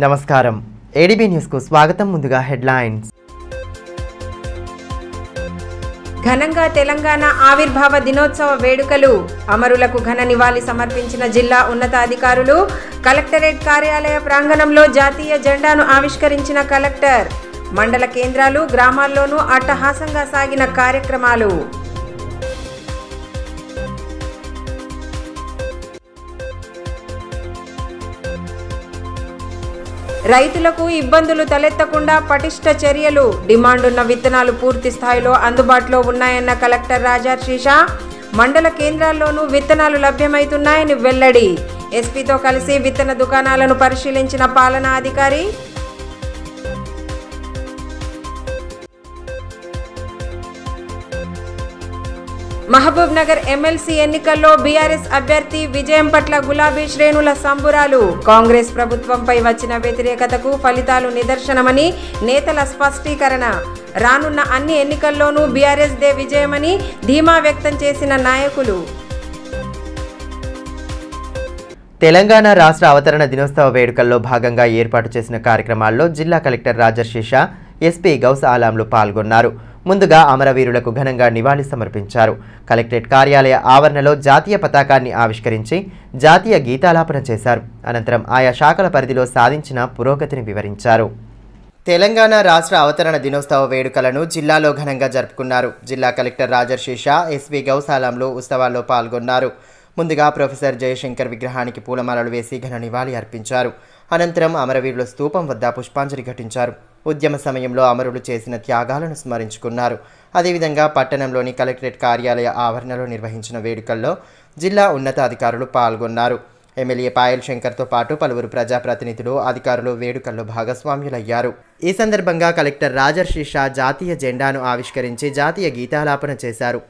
నమస్కారం ADB news కు స్వాగతం. ముందుగా హెడ్లైన్స్. ఘనంగా తెలంగాణ ఆవిర్భావ దినోత్సవ వేడుకలు. అమరులకు ఘన నివాళి సమర్పించిన జిల్లా ఉన్నతాధికారులు. కలెక్టరేట్ కార్యాలయ ప్రాంగణంలో జాతీయ జెండాను ఆవిష్కరించిన కలెక్టర్. మండల కేంద్రాలు, గ్రామాల్లోనూ అట్టహాసంగా సాగిన కార్యక్రమాలు. రైతులకు ఇబ్బందులు తలెత్తకుండా పటిష్ట చర్యలు. డిమాండున్న విత్తనాలు పూర్తి స్థాయిలో అందుబాటులో ఉన్నాయన్న కలెక్టర్ రాజర్షిష. మండల కేంద్రాల్లోనూ విత్తనాలు లభ్యమవుతున్నాయని వెల్లడి. ఎస్పీతో కలిసి విత్తన దుకాణాలను పరిశీలించిన పాలనా అధికారి. మహబూబ్ నగర్ ఎమ్మెల్సీ ఎన్నికల్లో బీఆర్ఎస్ అభ్యర్థి విజయం పట్ల గులాబీ శ్రేణుల సంబురాలు. కాంగ్రెస్ ప్రభుత్వంపై వచ్చిన వ్యతిరేకతకు ఫలితాలు నిదర్శనమని నేతల స్పష్టీకరణ. రానున్న అన్ని ఎన్నికల్లోనూ బీఆర్ఎస్ దే విజయమని ధీమా వ్యక్తం చేసిన నాయకులు. తెలంగాణ రాష్ట్ర అవతరణ దినోత్సవ వేడుకల్లో భాగంగా ఏర్పాటు చేసిన కార్యక్రమాల్లో జిల్లా కలెక్టర్ రాజర్షిష, ఎస్పీ గౌస్ ఆలాంలు పాల్గొన్నారు. ముందుగా అమరవీరులకు ఘనంగా నివాళి సమర్పించారు. కలెక్టరేట్ కార్యాలయ ఆవరణలో జాతీయ పతాకాన్ని ఆవిష్కరించి జాతీయ గీతాలాపన చేశారు. అనంతరం ఆయా శాఖల పరిధిలో సాధించిన పురోగతిని వివరించారు. తెలంగాణ రాష్ట్ర అవతరణ దినోత్సవ వేడుకలను జిల్లాలో ఘనంగా జరుపుకున్నారు. జిల్లా కలెక్టర్ రాజర్షిష, ఎస్పీ గౌస్ ఆలాంలు ఉత్సవాల్లో పాల్గొన్నారు. ముందుగా ప్రొఫెసర్ జయశంకర్ విగ్రహానికి పూలమాలలు వేసి ఘన నివాళి అర్పించారు. అనంతరం అమరవీరుల స్తూపం వద్ద పుష్పాంజలి ఘటించారు. ఉద్యమ సమయంలో అమరులు చేసిన త్యాగాలను స్మరించుకున్నారు. అదేవిధంగా పట్టణంలోని కలెక్టరేట్ కార్యాలయ ఆవరణలో నిర్వహించిన వేడుకల్లో జిల్లా ఉన్నతాధికారులు పాల్గొన్నారు. ఎమ్మెల్యే పాయల్ శంకర్తో పాటు పలువురు ప్రజాప్రతినిధులు, అధికారులు వేడుకల్లో భాగస్వామ్యులయ్యారు. ఈ సందర్భంగా కలెక్టర్ రాజర్షిష జాతీయ జెండాను ఆవిష్కరించి జాతీయ గీతాలాపన చేశారు.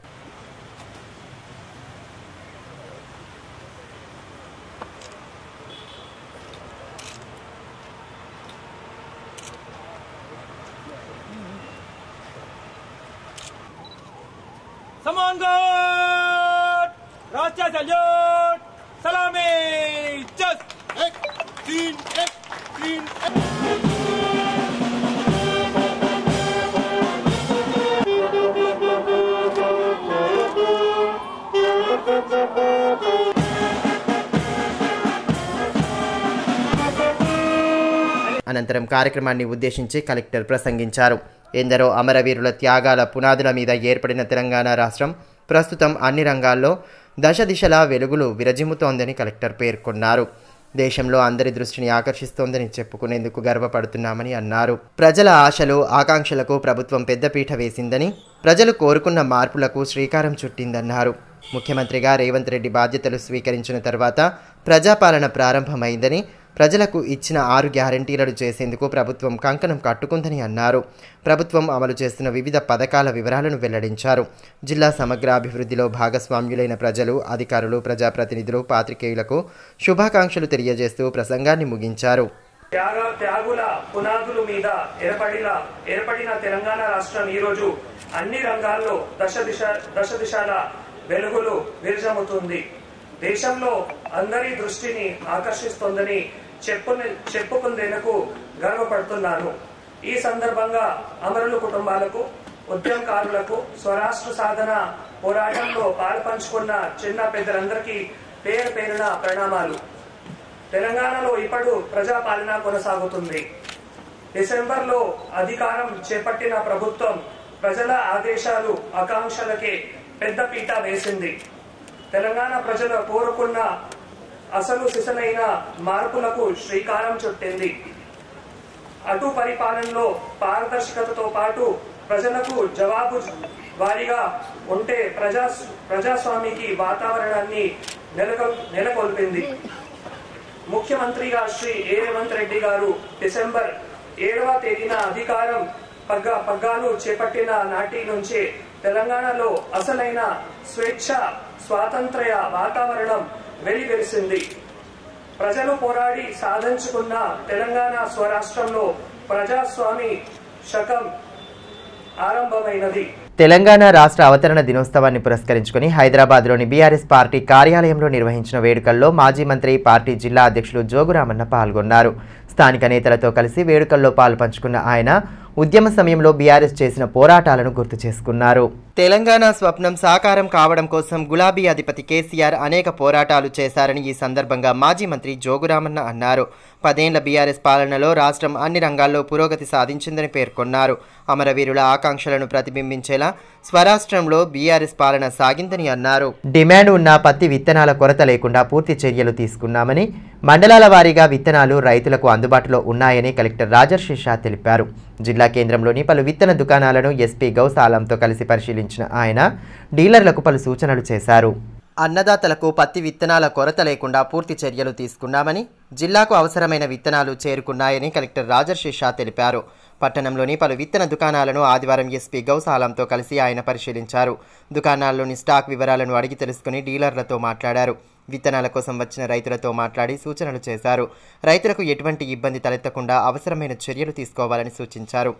Saman God! Raja Salute! Salami! Just! Ek! Teen! Ek! Teen! Ek! అనంతరం కార్యక్రమాన్ని ఉద్దేశించి కలెక్టర్ ప్రసంగించారు. ఎందరో అమరవీరుల త్యాగాల పునాదుల మీద ఏర్పడిన తెలంగాణ రాష్ట్రం ప్రస్తుతం అన్ని రంగాల్లో దశ దిశలా వెలుగులు విరజిమ్ముతోందని కలెక్టర్ పేర్కొన్నారు. దేశంలో అందరి దృష్టిని ఆకర్షిస్తోందని చెప్పుకునేందుకు గర్వపడుతున్నామని అన్నారు. ప్రజల ఆశలు, ఆకాంక్షలకు ప్రభుత్వం పెద్దపీట వేసిందని, ప్రజలు కోరుకున్న మార్పులకు శ్రీకారం చుట్టిందన్నారు. ముఖ్యమంత్రిగా రేవంత్ రెడ్డి బాధ్యతలు స్వీకరించిన తర్వాత ప్రజాపాలన ప్రారంభమైందని, ప్రజలకు ఇచ్చిన 6 గ్యారంటీలను చేసేందుకు ప్రభుత్వం కంకణం కట్టుకుందని అన్నారు. ప్రభుత్వం అమలు చేస్తున్న వివిధ పథకాల వివరాలను వెల్లడించారు. జిల్లా సమగ్ర అభివృద్ధిలో భాగస్వామ్యులైన ప్రజలు, అధికారులు, ప్రజాప్రతినిధులు, పాత్రికేయులకు శుభాకాంక్షలు తెలియజేస్తూ ప్రసంగాన్ని ముగించారు. త్యాగుల పునాదుల మీద ఏర్పడిన తెలంగాణ రాష్ట్రం ఈరోజు అన్ని రంగాల్లో దశ దిశాల వెలుగులు విరజమ్ముతుంది. దేశంలో అందరి దృష్టిని ఆకర్షిస్తోందని చెప్పుకుందేందుకు గర్వపడుతున్నాను. ఈ సందర్భంగా అమరుల కుటుంబాలకు, ఉద్యమకారులకు, స్వరాష్ట్ర సాధన పోరాటంలో పాల్పంచుకున్న చిన్న పెద్దలందరికీ పేరు పేరున ప్రణామాలు. తెలంగాణలో ఇప్పుడు ప్రజాపాలన కొనసాగుతుంది. డిసెంబర్లో అధికారం చేపట్టిన ప్రభుత్వం ప్రజల ఆదేశాలు, ఆకాంక్షలకే పెద్దపీట వేసింది. తెలంగాణ ప్రజలు కోరుకున్న అసలు సిసలైన మార్పులకు శ్రీకారం చుట్టింది. అటు పరిపాలనలో పారదర్శకతతో పాటు ప్రజలకు జవాబు వారీగా ఉంటే ప్రజాస్వామికి వాతావరణాన్ని నెలకొల్పింది. ముఖ్యమంత్రిగా శ్రీ రేవంత్ రెడ్డి గారు డిసెంబర్ 7వ తేదీన అధికారం పగ్గాలు చేపట్టిన నాటి నుంచే తెలంగాణలో అసలైన స్వేచ్ఛ, స్వాతంత్ర్య వాతావరణం వెలివెలిసింది. ప్రజలు పోరాడి సాధించుకున్న తెలంగాణ స్వరాష్ట్రంలో ప్రజాస్వామి శకం ఆరంభమైనది. తెలంగాణ రాష్ట్ర అవతరణ దినోత్సవాన్ని పురస్కరించుకుని హైదరాబాద్లోని బీఆర్ఎస్ పార్టీ కార్యాలయంలో నిర్వహించిన వేడుకల్లో మాజీ మంత్రి, పార్టీ జిల్లా అధ్యక్షులు జోగురామన్న పాల్గొన్నారు. స్థానిక నేతలతో కలిసి వేడుకల్లో పాల్పంచుకున్న ఆయన ఉద్యమ సమయంలో బీఆర్ఎస్ చేసిన పోరాటాలను గుర్తు చేసుకున్నారు. తెలంగాణ స్వప్నం సాకారం కావడం కోసం గులాబీ అధిపతి కేసీఆర్ అనేక పోరాటాలు చేశారని ఈ సందర్భంగా మాజీ మంత్రి జోగురామన్న అన్నారు. 10 ఏళ్ల బీఆర్ఎస్ పాలనలో రాష్ట్రం అన్ని రంగాల్లో పురోగతి సాధించిందని పేర్కొన్నారు. అమరవీరుల ఆకాంక్షలను ప్రతిబింబించేలా స్వరాష్ట్రంలో బీఆర్ఎస్ పాలన సాగిందని అన్నారు. డిమాండ్ ఉన్న పత్తి విత్తనాల కొరత లేకుండా పూర్తి చర్యలు తీసుకున్నామని, మండలాల వారీగా విత్తనాలు రైతులకు అందుబాటులో ఉన్నాయని కలెక్టర్ రాజర్షి తెలిపారు. జిల్లా కేంద్రంలోని పలు విత్తన దుకాణాలను ఎస్పీ గౌస్ ఆలంతో కలిసి పరిశీలించిన ఆయన డీలర్లకు పలు సూచనలు చేశారు. అన్నదాతలకు పత్తి విత్తనాల కొరత లేకుండా పూర్తి చర్యలు తీసుకున్నామని, జిల్లాకు అవసరమైన విత్తనాలు చేరుకున్నాయని కలెక్టర్ రాజర్షి తెలిపారు. పట్టణంలోని పలు విత్తన దుకాణాలను ఆదివారం ఎస్పీ గౌస్ ఆలంతో కలిసి ఆయన పరిశీలించారు. దుకాణాల్లోని స్టాక్ వివరాలను అడిగి తెలుసుకుని డీలర్లతో మాట్లాడారు. విత్తనాల కోసం వచ్చిన రైతులతో మాట్లాడి సూచనలు చేశారు. రైతులకు ఎటువంటి ఇబ్బంది తలెత్తకుండా అవసరమైన చర్యలు తీసుకోవాలని సూచించారు.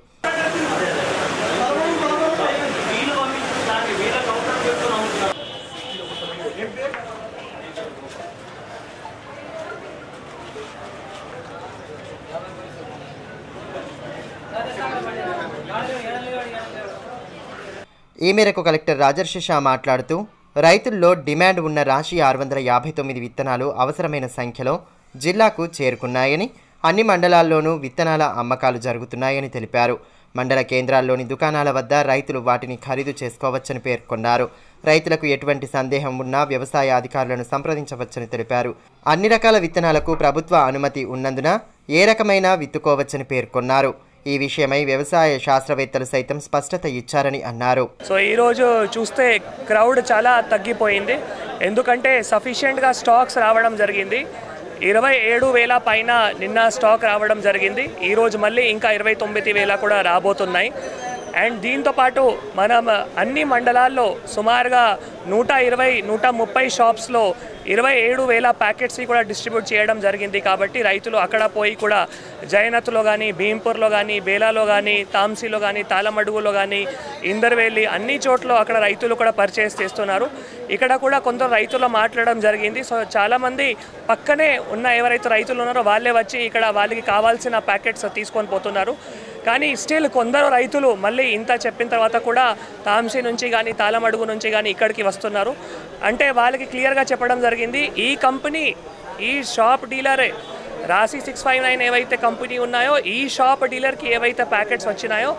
ఈ మేరకు కలెక్టర్ రాజర్షి మాట్లాడుతూ రైతుల్లో డిమాండ్ ఉన్న రాశి 659 విత్తనాలు అవసరమైన సంఖ్యలో జిల్లాకు చేరుకున్నాయని, అన్ని మండలాల్లోనూ విత్తనాల అమ్మకాలు జరుగుతున్నాయని తెలిపారు. మండల కేంద్రాల్లోని దుకాణాల వద్ద రైతులు వాటిని ఖరీదు చేసుకోవచ్చని పేర్కొన్నారు. రైతులకు ఎటువంటి సందేహం ఉన్నా వ్యవసాయ అధికారులను సంప్రదించవచ్చని తెలిపారు. అన్ని రకాల విత్తనాలకు ప్రభుత్వ అనుమతి ఉన్నందున ఏ రకమైన విత్తుకోవచ్చని పేర్కొన్నారు. ఈ విషయమై వ్యవసాయ శాస్త్రవేత్తలు సైతం స్పష్టత ఇచ్చారని అన్నారు. సో ఈరోజు చూస్తే క్రౌడ్ చాలా తగ్గిపోయింది, ఎందుకంటే సఫిషియెంట్గా స్టాక్స్ రావడం జరిగింది. 27,000 పైన నిన్న స్టాక్ రావడం జరిగింది. ఈరోజు మళ్ళీ ఇంకా 29,000 కూడా రాబోతున్నాయి. అండ్ దీంతోపాటు మనం అన్ని మండలాల్లో సుమారుగా 120-130 షాప్స్లో 27,000 ప్యాకెట్స్ని కూడా డిస్ట్రిబ్యూట్ చేయడం జరిగింది. కాబట్టి రైతులు అక్కడ పోయి కూడా జయనత్లో కానీ, భీంపూర్లో కానీ, బేలాలో కానీ, తాంసీలో కానీ, తాళమడుగులో కానీ, ఇందర్వేలి అన్ని చోట్ల అక్కడ రైతులు కూడా పర్చేస్ చేస్తున్నారు. ఇక్కడ కూడా కొందరు రైతులు మాట్లాడడం జరిగింది. సో చాలామంది పక్కనే ఉన్న ఎవరైతే రైతులు ఉన్నారో వాళ్ళే వచ్చి ఇక్కడ వాళ్ళకి కావాల్సిన ప్యాకెట్స్ తీసుకొని పోతున్నారు. కానీ స్టిల్ కొందరు రైతులు మళ్ళీ ఇంత చెప్పిన తర్వాత కూడా తాంసీ నుంచి కానీ, తాళమడుగు నుంచి కానీ ఇక్కడికి వస్తున్నారు. అంటే వాళ్ళకి క్లియర్గా చెప్పడం జరిగింది, ఈ కంపెనీ, ఈ షాప్ డీలరే రాశి 659 ఏవైతే కంపెనీ ఉన్నాయో ఈ షాప్ డీలర్కి ఏవైతే ప్యాకెట్స్ వచ్చినాయో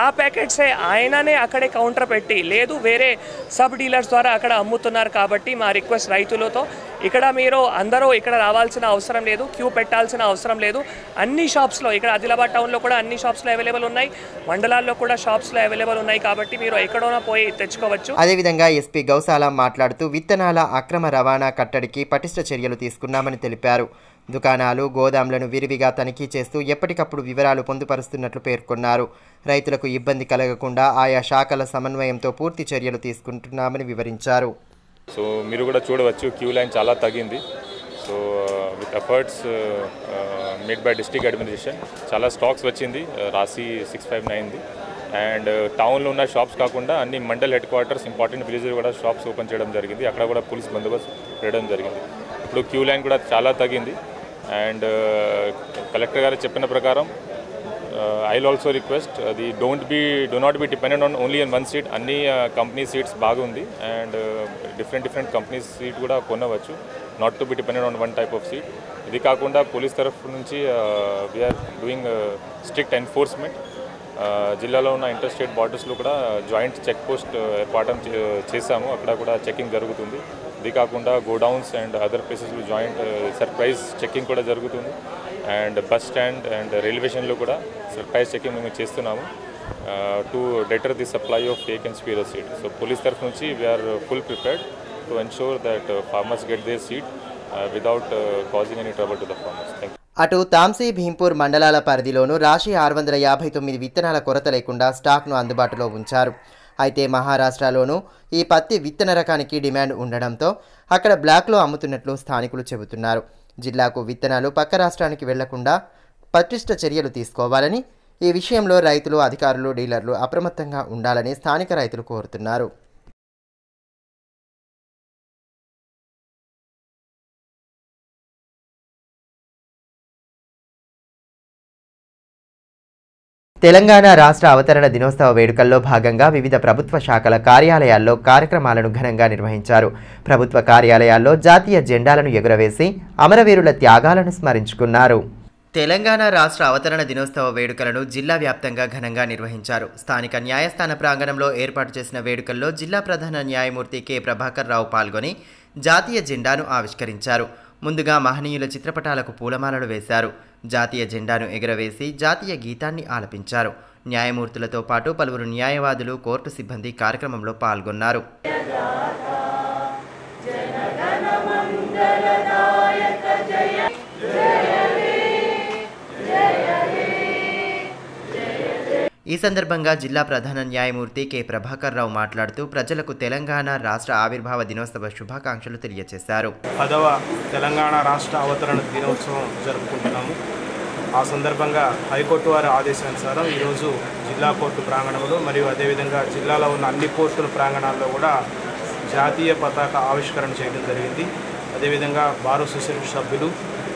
ఆ ప్యాకెట్సే ఆయననే అక్కడే కౌంటర్ పెట్టి, లేదు వేరే సబ్ డీలర్స్ ద్వారా అక్కడ అమ్ముతున్నారు. కాబట్టి మా రిక్వెస్ట్ రైతులతో, ఇక్కడ మీరు అందరూ ఇక్కడ రావాల్సిన అవసరం లేదు, క్యూ పెట్టాల్సిన అవసరం లేదు. అన్ని షాప్స్లో, ఇక్కడ ఆదిలాబాద్ టౌన్లో కూడా అన్ని షాప్స్లో అవైలబుల్ ఉన్నాయి, మండలాల్లో కూడా షాప్స్లో అవైలబుల్ ఉన్నాయి. కాబట్టి మీరు ఎక్కడోనా పోయి తెచ్చుకోవచ్చు. అదేవిధంగా ఎస్పీ గౌసాలం మాట్లాడుతూ విత్తనాల అక్రమ రవాణా కట్టడికి పటిష్ట చర్యలు తీసుకున్నామని తెలిపారు. దుకాణాలు, గోదాంలను విరివిగా తనిఖీ చేస్తూ ఎప్పటికప్పుడు వివరాలు పొందుపరుస్తున్నట్లు పేర్కొన్నారు. రైతులకు ఇబ్బంది కలగకుండా ఆయా శాఖల సమన్వయంతో పూర్తి చర్యలు తీసుకుంటున్నామని వివరించారు. సో మీరు కూడా చూడవచ్చు, క్యూ లైన్ చాలా తగ్గింది. So with efforts made by district administration చాలా స్టాక్స్ వచ్చింది రాశి 659ది. అండ్ టౌన్లో ఉన్న షాప్స్ కాకుండా అన్ని mandal head quarters, important villages కూడా షాప్స్ ఓపెన్ చేయడం జరిగింది. అక్కడ కూడా పోలీస్ బందోబస్తు పెట్టడం జరిగింది. ఇప్పుడు క్యూ లైన్ కూడా చాలా తగ్గింది. అండ్ కలెక్టర్ గారు చెప్పిన ప్రకారం I will also request do not be dependent on only on one seat. అన్ని కంపెనీ సీట్స్ బాగుంది అండ్ డిఫరెంట్ కంపెనీ సీట్ కూడా కొనవచ్చు, not to be dependent on one type of seat. ఇది కాకుండా పోలీస్ తరఫు నుంచి వీఆర్ డూయింగ్ స్ట్రిక్ట్ ఎన్ఫోర్స్మెంట్. జిల్లాలో ఉన్న ఇంటర్ స్టేట్ బార్డర్స్లో కూడా జాయింట్ చెక్ పోస్ట్ ఏర్పాటు చేశాము, అక్కడ కూడా చెకింగ్ జరుగుతుంది. ఇది కాకుండా గోడౌన్స్ అండ్ అదర్ ప్లేసెస్లో జాయింట్ సర్ప్రైజ్ చెకింగ్ కూడా జరుగుతుంది. And bus stand and railway స్టేషన్లో కూడా సర్ప్రైజ్ చెకింగ్ మేము చేస్తున్నాము to deter the supply of fake and spurious seed. So police తరఫు నుంచి we are full prepared to ensure that farmers get their seed without causing any trouble to the farmers. Thank you. అటు తాంసీ, భీంపూర్ మండలాల పరిధిలోనూ రాశి 659 విత్తనాల కొరత లేకుండా స్టాక్ను అందుబాటులో ఉంచారు. అయితే మహారాష్ట్రలోనూ ఈ పత్తి విత్తన రకానికి డిమాండ్ ఉండడంతో అక్కడ బ్లాక్లో అమ్ముతున్నట్లు స్థానికులు చెబుతున్నారు. జిల్లాకు విత్తనాలు పక్క రాష్ట్రానికి వెళ్లకుండా పటిష్ట చర్యలు తీసుకోవాలని, ఈ విషయంలో రైతులు, అధికారులు, డీలర్లు అప్రమత్తంగా ఉండాలని స్థానిక రైతులు కోరుతున్నారు. తెలంగాణ రాష్ట్ర అవతరణ దినోత్సవ వేడుకల్లో భాగంగా వివిధ ప్రభుత్వ శాఖల కార్యాలయాల్లో కార్యక్రమాలను ఘనంగా నిర్వహించారు. ప్రభుత్వ కార్యాలయాల్లో జాతీయ జెండాలను ఎగురవేసి అమరవీరుల త్యాగాలను స్మరించుకున్నారు. తెలంగాణ రాష్ట్ర అవతరణ దినోత్సవ వేడుకలను జిల్లా వ్యాప్తంగా ఘనంగా నిర్వహించారు. స్థానిక న్యాయస్థాన ప్రాంగణంలో ఏర్పాటు చేసిన వేడుకల్లో జిల్లా ప్రధాన న్యాయమూర్తి కె ప్రభాకర్ రావు పాల్గొని జాతీయ జెండాను ఆవిష్కరించారు. ముందుగా మహనీయుల చిత్రపటాలకు పూలమాలలు వేశారు. జాతీయ జెండాను ఎగురవేసి జాతీయ గీతాన్ని ఆలపించారు. న్యాయమూర్తులతో పాటు పలువురు న్యాయవాదులు, కోర్టు సిబ్బంది కార్యక్రమంలో పాల్గొన్నారు. ఈ సందర్భంగా జిల్లా ప్రధాన న్యాయమూర్తి కె ప్రభాకర్ రావు మాట్లాడుతూ ప్రజలకు తెలంగాణ రాష్ట్ర ఆవిర్భావ దినోత్సవ శుభాకాంక్షలు తెలియజేశారు. 10వ తెలంగాణ రాష్ట్ర అవతరణ దినోత్సవం జరుపుకుంటున్నాము. ఆ సందర్భంగా హైకోర్టు వారి ఆదేశానుసారం ఈరోజు జిల్లా కోర్టు ప్రాంగణంలో మరియు అదేవిధంగా జిల్లాలో ఉన్న అన్ని కోర్టుల ప్రాంగణాల్లో కూడా జాతీయ పతాక ఆవిష్కరణ చేయడం జరిగింది. అదేవిధంగా బార్ అసోసియేషన్ సభ్యులు,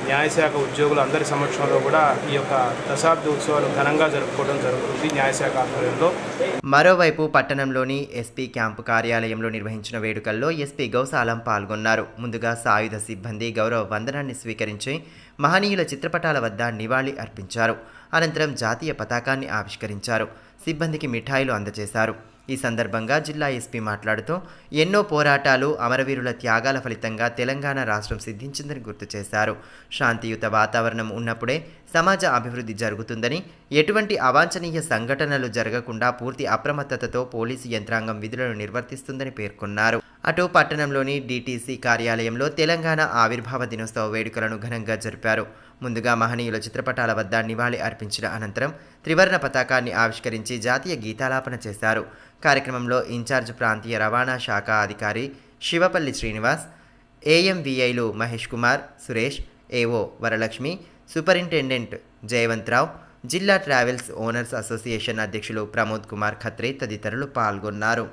న్యాయశాఖ ఉద్యోగులు అందరి సమక్షంలో కూడా ఈ యొక్క దశాబ్ది ఉత్సవాలు ఘనంగా జరుపుకోవడం జరుగుతుంది న్యాయశాఖ ఆధ్వర్యంలో. మరోవైపు పట్టణంలోని ఎస్పీ క్యాంపు కార్యాలయంలో నిర్వహించిన వేడుకల్లో ఎస్పీ గౌస్ ఆలం పాల్గొన్నారు. ముందుగా సాయుధ సిబ్బంది గౌరవ వందనాన్ని స్వీకరించి మహనీయుల చిత్రపటాల వద్ద నివాళి అర్పించారు. అనంతరం జాతీయ పతాకాన్ని ఆవిష్కరించారు. సిబ్బందికి మిఠాయిలు అందజేశారు. ఈ సందర్భంగా జిల్లా ఎస్పీ మాట్లాడుతూ ఎన్నో పోరాటాలు, అమరవీరుల త్యాగాల ఫలితంగా తెలంగాణ రాష్ట్రం సిద్ధించిందని గుర్తు చేశారు. శాంతియుత వాతావరణం ఉన్నప్పుడే సమాజ అభివృద్ధి జరుగుతుందని, ఎటువంటి అవాంఛనీయ సంఘటనలు జరగకుండా పూర్తి అప్రమత్తతతో పోలీసు యంత్రాంగం విధులను నిర్వర్తిస్తుందని పేర్కొన్నారు. అటు పట్టణంలోని డిటిసి కార్యాలయంలో తెలంగాణ ఆవిర్భావ దినోత్సవ వేడుకలను ఘనంగా జరిపారు. ముందుగా మహనీయుల చిత్రపటాల వద్ద నివాళి అర్పించిన అనంతరం త్రివర్ణ పతాకాన్ని ఆవిష్కరించి జాతీయ గీతాలాపన చేశారు. కార్యక్రమంలో ఇన్ఛార్జ్ ప్రాంతీయ రవాణా శాఖ అధికారి శివపల్లి శ్రీనివాస్, ఏఎంవిఐలు మహేష్ కుమార్, సురేష్, ఏఓ వరలక్ష్మి, సూపరింటెండెంట్ జయవంతరావు, జిల్లా ట్రావెల్స్ ఓనర్స్ అసోసియేషన్ అధ్యక్షులు ప్రమోద్ కుమార్ ఖత్రే తదితరులు పాల్గొన్నారు.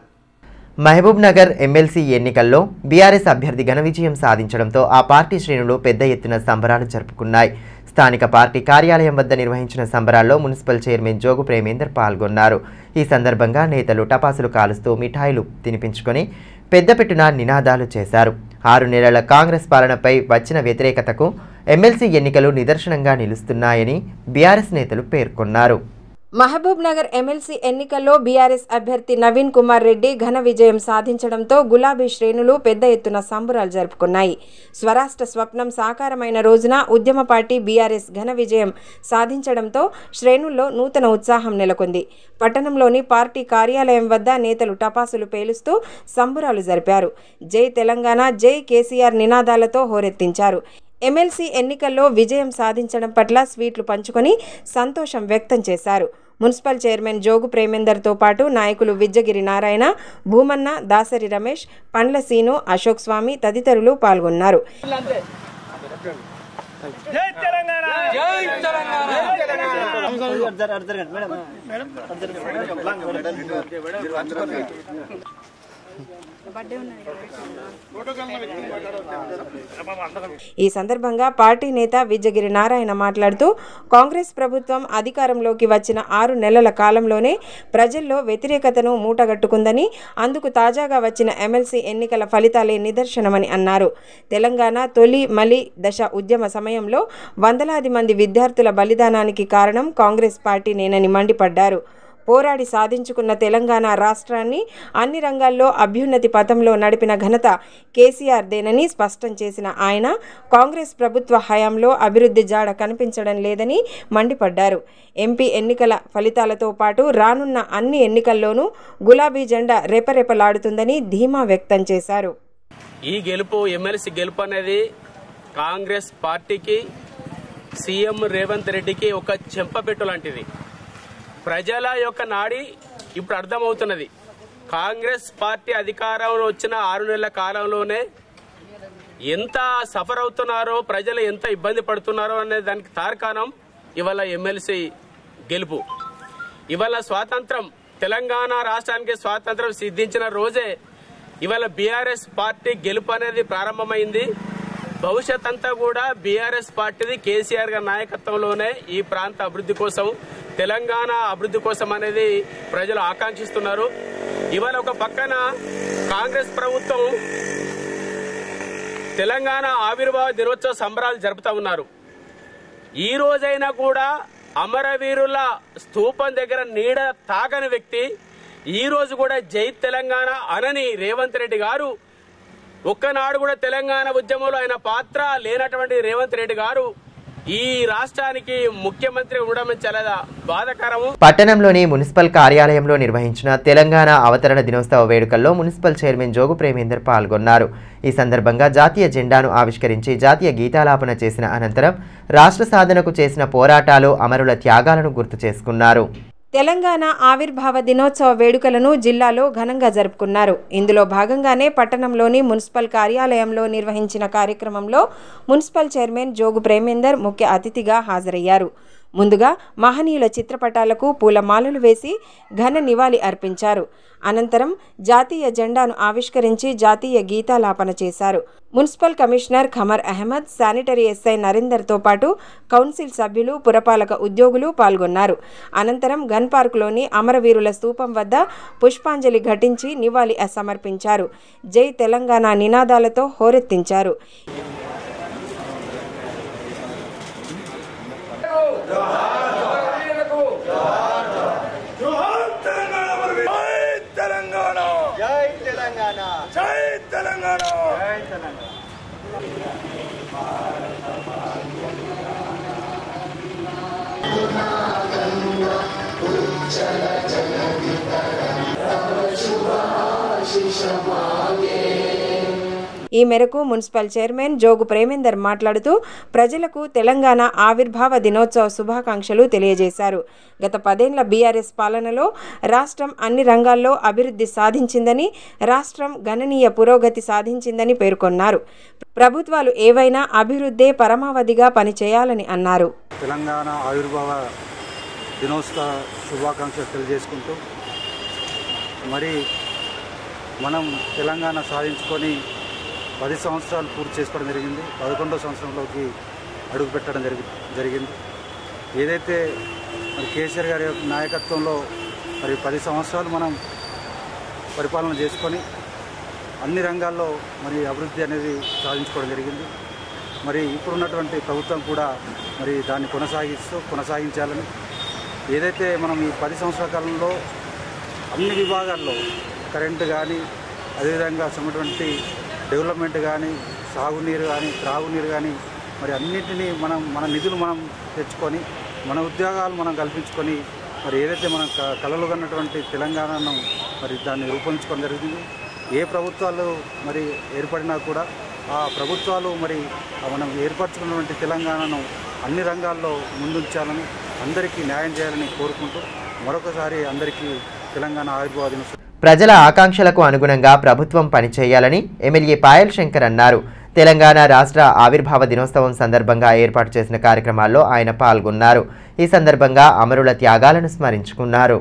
మహబూబ్ నగర్ ఎమ్మెల్సీ ఎన్నికల్లో బీఆర్ఎస్ అభ్యర్థి ఘన విజయం సాధించడంతో ఆ పార్టీ శ్రేణులు పెద్ద ఎత్తున సంబరాలు జరుపుకున్నాయి. స్థానిక పార్టీ కార్యాలయం వద్ద నిర్వహించిన సంబరాల్లో మున్సిపల్ చైర్మన్ జోగు ప్రేమేందర్ పాల్గొన్నారు. ఈ సందర్భంగా నేతలు టపాసులు కాలుస్తూ మిఠాయిలు తినిపించుకొని పెద్దపెట్టున నినాదాలు చేశారు. 6 నెలల కాంగ్రెస్ పాలనపై వచ్చిన వ్యతిరేకతకు ఎమ్మెల్సీ ఎన్నికలు నిదర్శనంగా నిలుస్తున్నాయని బీఆర్ఎస్ నేతలు పేర్కొన్నారు. మహబూబ్ నగర్ ఎమ్మెల్సీ ఎన్నికల్లో బీఆర్ఎస్ అభ్యర్థి నవీన్ కుమార్ రెడ్డి ఘన విజయం సాధించడంతో గులాబీ శ్రేణులు పెద్ద ఎత్తున సంబరాలు జరుపుకున్నాయి. స్వరాష్ట్ర స్వప్నం సాకారమైన రోజున ఉద్యమ పార్టీ బీఆర్ఎస్ ఘన విజయం సాధించడంతో శ్రేణుల్లో నూతన ఉత్సాహం నెలకొంది. పట్టణంలోని పార్టీ కార్యాలయం వద్ద నేతలు టపాసులు పేలుస్తూ సంబరాలు జరిపారు. జై తెలంగాణ, జై కేసీఆర్ నినాదాలతో హోరెత్తించారు. ఎమ్మెల్సీ ఎన్నికల్లో విజయం సాధించడం పట్ల స్వీట్లు పంచుకొని సంతోషం వ్యక్తం చేశారు. మున్సిపల్ చైర్మన్ జోగు ప్రేమేందర్తో పాటు నాయకులు విజ్జగిరి నారాయణ, భూమన్న, దాసరి రమేష్, పండ్ల సీను, అశోక్ స్వామి తదితరులు పాల్గొన్నారు. ఈ సందర్భంగా పార్టీ నేత విజ్జగిరి నారాయణ మాట్లాడుతూ కాంగ్రెస్ ప్రభుత్వం అధికారంలోకి వచ్చిన 6 నెలల కాలంలోనే ప్రజల్లో వ్యతిరేకతను మూటగట్టుకుందని, అందుకు తాజాగా వచ్చిన ఎమ్మెల్సీ ఎన్నికల ఫలితాలే నిదర్శనమని అన్నారు. తెలంగాణ తొలి మలి దశ ఉద్యమ సమయంలో వందలాది మంది విద్యార్థుల బలిదానానికి కారణం కాంగ్రెస్ పార్టీనేనని మండిపడ్డారు. పోరాడి సాధించుకున్న తెలంగాణ రాష్ట్రాన్ని అన్ని రంగాల్లో అభ్యున్నతి పథంలో నడిపిన ఘనత కేసీఆర్దేనని స్పష్టం చేసిన ఆయన కాంగ్రెస్ ప్రభుత్వ హయాంలో అభివృద్ధి జాడ కనిపించడం లేదని మండిపడ్డారు. ఎంపీ ఎన్నికల ఫలితాలతో పాటు రానున్న అన్ని ఎన్నికల్లోనూ గులాబీ జెండా రెపరెపలాడుతుందని ధీమా వ్యక్తం చేశారు. ఈ గెలుపు, ఎమ్మెల్సీ గెలుపు అనేది కాంగ్రెస్ పార్టీకి, సీఎం రేవంత్ రెడ్డికి ఒక చెంపపెట్టు లాంటిది. ప్రజల యొక్క నాడి ఇప్పుడు అర్థమవుతున్నది. కాంగ్రెస్ పార్టీ అధికారంలో వచ్చిన 6 నెలల కాలంలోనే ఎంత సఫర్ అవుతున్నారో, ప్రజలు ఎంత ఇబ్బంది పడుతున్నారో అనే దానికి తార్కాణం ఇవాళ ఎమ్మెల్సీ గెలుపు. ఇవాళ స్వాతంత్రం, తెలంగాణ రాష్ట్రానికి స్వాతంత్రం సిద్ధించిన రోజే ఇవాళ బీఆర్ఎస్ పార్టీ గెలుపు అనేది ప్రారంభమైంది. భవిష్యత్ అంతా కూడా బీఆర్ఎస్ పార్టీది, కేసీఆర్ గారి నాయకత్వంలోనే ఈ ప్రాంత అభివృద్ధి కోసం, తెలంగాణ అభివృద్ధి కోసం అనేది ప్రజలు ఆకాంక్షిస్తున్నారు. ఇవాళ ఒక పక్కన కాంగ్రెస్ ప్రభుత్వం తెలంగాణ ఆవిర్భావ దినోత్సవ సంబరాలు జరుపుతా ఉన్నారు. ఈ రోజైనా కూడా అమరవీరుల స్తూపం దగ్గర నీడ తాగని వ్యక్తి ఈ రోజు కూడా జై తెలంగాణ అనని రేవంత్ రెడ్డి గారు, ఒక్కనాడు కూడా తెలంగాణ ఉద్యమంలో ఆయన పాత్ర లేనటువంటి రేవంత్ రెడ్డి గారు ఈ రాష్ట్రానికి ముఖ్యమంత్రి ఉండడం చాలా బాధాకరము. పట్టణంలోని మున్సిపల్ కార్యాలయంలో నిర్వహించిన తెలంగాణ అవతరణ దినోత్సవ వేడుకల్లో మున్సిపల్ చైర్మన్ జోగు ప్రేమేందర్ పాల్గొన్నారు. ఈ సందర్భంగా జాతీయ జెండాను ఆవిష్కరించి జాతీయ గీతాలాపన చేసిన అనంతరం రాష్ట్ర సాధనకు చేసిన పోరాటాలు, అమరుల త్యాగాలను గుర్తు చేసుకున్నారు. తెలంగాణ ఆవిర్భావ దినోత్సవ వేడుకలను జిల్లాలో ఘనంగా జరుపుకున్నారు. ఇందులో భాగంగానే పట్టణంలోని మున్సిపల్ కార్యాలయంలో నిర్వహించిన కార్యక్రమంలో మున్సిపల్ చైర్మన్ జోగు ప్రేమేందర్ ముఖ్య అతిథిగా హాజరయ్యారు. ముందుగా మహనీయుల చిత్రపటాలకు పూలమాలలు వేసి ఘన నివాళి అర్పించారు. అనంతరం జాతీయ జెండాను ఆవిష్కరించి జాతీయ గీతాలాపన చేశారు. Municipal commissioner Khamar Ahmed, sanitary SI నరేందర్తో పాటు కౌన్సిల్ సభ్యులు, పురపాలక ఉద్యోగులు పాల్గొన్నారు. అనంతరం గన్ పార్కులోని అమరవీరుల స్తూపం వద్ద పుష్పాంజలి ఘటించి నివాళి సమర్పించారు. జై తెలంగాణ నినాదాలతో హోరెత్తించారు. ఈ మేరకు మున్సిపల్ చైర్మన్ జోగు ప్రేమేందర్ మాట్లాడుతూ ప్రజలకు తెలంగాణ ఆవిర్భావ దినోత్సవ శుభాకాంక్షలు తెలియజేశారు. గత 10 ఏళ్ల బీఆర్ఎస్ పాలనలో రాష్ట్రం అన్ని రంగాల్లో అభివృద్ధి సాధించిందని, రాష్ట్రం గణనీయ పురోగతి సాధించిందని పేర్కొన్నారు. ప్రభుత్వాలు ఏవైనా అభివృద్ధే పరమావధిగా పనిచేయాలని అన్నారు. తెలంగాణ ఆవిర్భావ దినోత్సవ శుభాకాంక్షలు తెలియజేసుకుంటూ మరి మనం తెలంగాణ సాధించుకొని 10 సంవత్సరాలు పూర్తి చేసుకోవడం జరిగింది. 11వ సంవత్సరంలోకి అడుగుపెట్టడం జరిగింది. ఏదైతే మరి కేసీఆర్ గారి నాయకత్వంలో మరి 10 సంవత్సరాలు మనం పరిపాలన చేసుకొని అన్ని రంగాల్లో మరి అభివృద్ధి అనేది సాధించుకోవడం జరిగింది. మరి ఇప్పుడున్నటువంటి ప్రభుత్వం కూడా మరి దాన్ని కొనసాగించాలని, ఏదైతే మనం ఈ 10 సంవత్సరాల కాలంలో అన్ని విభాగాల్లో కరెంటు కానీ, అదేవిధంగా ఉన్నటువంటి డెవలప్మెంట్ కానీ, సాగునీరు కానీ, త్రాగునీరు కానీ మరి అన్నింటినీ మన నిధులు మనం తెచ్చుకొని మన ఉద్యోగాలు మనం కల్పించుకొని మరి ఏదైతే మనం కలలు కన్నటువంటి తెలంగాణను మరి దాన్ని రూపొందించుకోవడం జరిగింది. ఏ ప్రభుత్వాలు మరి ఏర్పడినా కూడా ఆ ప్రభుత్వాలు మరి మనం ఏర్పరచుకున్నటువంటి తెలంగాణను అన్ని రంగాల్లో ముందుంచాలని, అందరికీ న్యాయం చేయాలని కోరుకుంటూ మరొకసారి అందరికీ తెలంగాణ ఆవిర్భావ దినోత్సవం. ప్రజల ఆకాంక్షలకు అనుగుణంగా ప్రభుత్వం పనిచేయాలని ఎమ్మెల్యే పాయల్ శంకర్ అన్నారు. తెలంగాణ రాష్ట్ర ఆవిర్భావ దినోత్సవం సందర్భంగా ఏర్పాటు చేసిన కార్యక్రమాల్లో ఆయన పాల్గొన్నారు. ఈ సందర్భంగా అమరుల త్యాగాలను స్మరించుకున్నారు.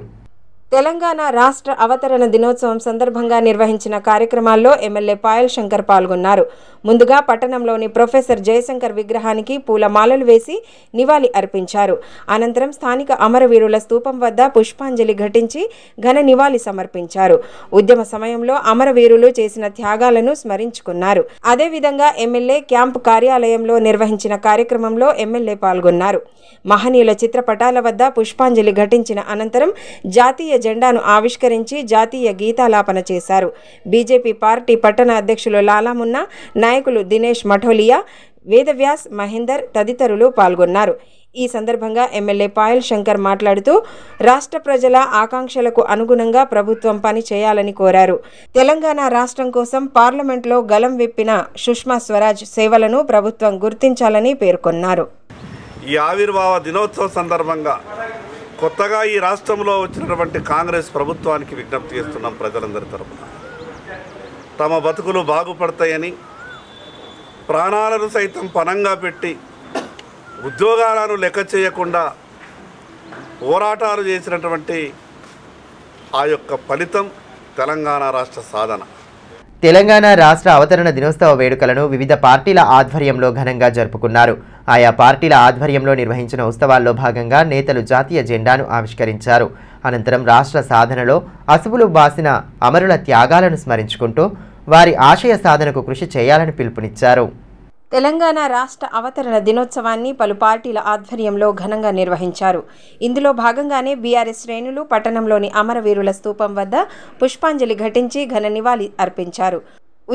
తెలంగాణ రాష్ట్ర అవతరణ దినోత్సవం సందర్భంగా నిర్వహించిన కార్యక్రమాల్లో ఎమ్మెల్యే పాయల్ శంకర్ పాల్గొన్నారు. ముందుగా పట్టణంలోని ప్రొఫెసర్ జయశంకర్ విగ్రహానికి పూలమాలలు వేసి నివాళి అర్పించారు. అనంతరం స్థానిక అమరవీరుల స్తూపం వద్ద పుష్పాంజలి ఘటించి ఘన నివాళి సమర్పించారు. ఉద్యమ సమయంలో అమరవీరులు చేసిన త్యాగాలను స్మరించుకున్నారు. అదేవిధంగా ఎమ్మెల్యే క్యాంపు కార్యాలయంలో నిర్వహించిన కార్యక్రమంలో ఎమ్మెల్యే పాల్గొన్నారు. మహనీయుల చిత్రపటాల వద్ద పుష్పాంజలి ఘటించిన అనంతరం జాతీయ జెండాను ఆవిష్కరించి జాతీయ గీతాలాపన చేశారు. బీజేపీ పార్టీ పట్టణ అధ్యక్షులు లాలామున్నా, నాయకులు దినేష్ మఠోలియా, వేదవ్యాస్, మహేందర్ తదితరులు పాల్గొన్నారు. ఈ సందర్భంగా ఎమ్మెల్యే పాయల్ శంకర్ మాట్లాడుతూ రాష్ట్ర ప్రజల ఆకాంక్షలకు అనుగుణంగా ప్రభుత్వం పని చేయాలని కోరారు. తెలంగాణ రాష్ట్రం కోసం పార్లమెంట్లో గలం విప్పిన సుష్మా స్వరాజ్ సేవలను ప్రభుత్వం గుర్తించాలని పేర్కొన్నారు. ఈ ఆవిర్భావ దినోత్సవం సందర్భంగా కొత్తగా ఈ రాష్ట్రంలో వచ్చినటువంటి కాంగ్రెస్ ప్రభుత్వానికి విజ్ఞప్తి చేస్తున్నాం. ప్రజలందరి తరపున తమ బతుకులు బాగుపడతాయని ప్రాణాలను సైతం పణంగా పెట్టి ఉద్యోగాలను లెక్క చేయకుండా పోరాటాలు చేసినటువంటి ఆ యొక్క ఫలితం తెలంగాణ రాష్ట్ర సాధన. తెలంగాణ రాష్ట్ర అవతరణ దినోత్సవ వేడుకలను వివిధ పార్టీల ఆధ్వర్యంలో ఘనంగా జరుపుకున్నారు. ఆయా పార్టీల ఆధ్వర్యంలో నిర్వహించిన ఉత్సవాల్లో భాగంగా నేతలు జాతీయ జెండాను ఆవిష్కరించారు. అనంతరం రాష్ట్ర సాధనలో అసువులు బాసిన అమరుల త్యాగాలను స్మరించుకుంటూ వారి ఆశయ సాధనకు కృషి చేయాలని పిలుపునిచ్చారు. తెలంగాణ రాష్ట్ర అవతరణ దినోత్సవాన్ని పలు పార్టీల ఆధ్వర్యంలో ఘనంగా నిర్వహించారు. ఇందులో భాగంగానే బీఆర్ఎస్ శ్రేణులు పట్టణంలోని అమరవీరుల స్తూపం వద్ద పుష్పాంజలి ఘటించి ఘన నివాళి అర్పించారు.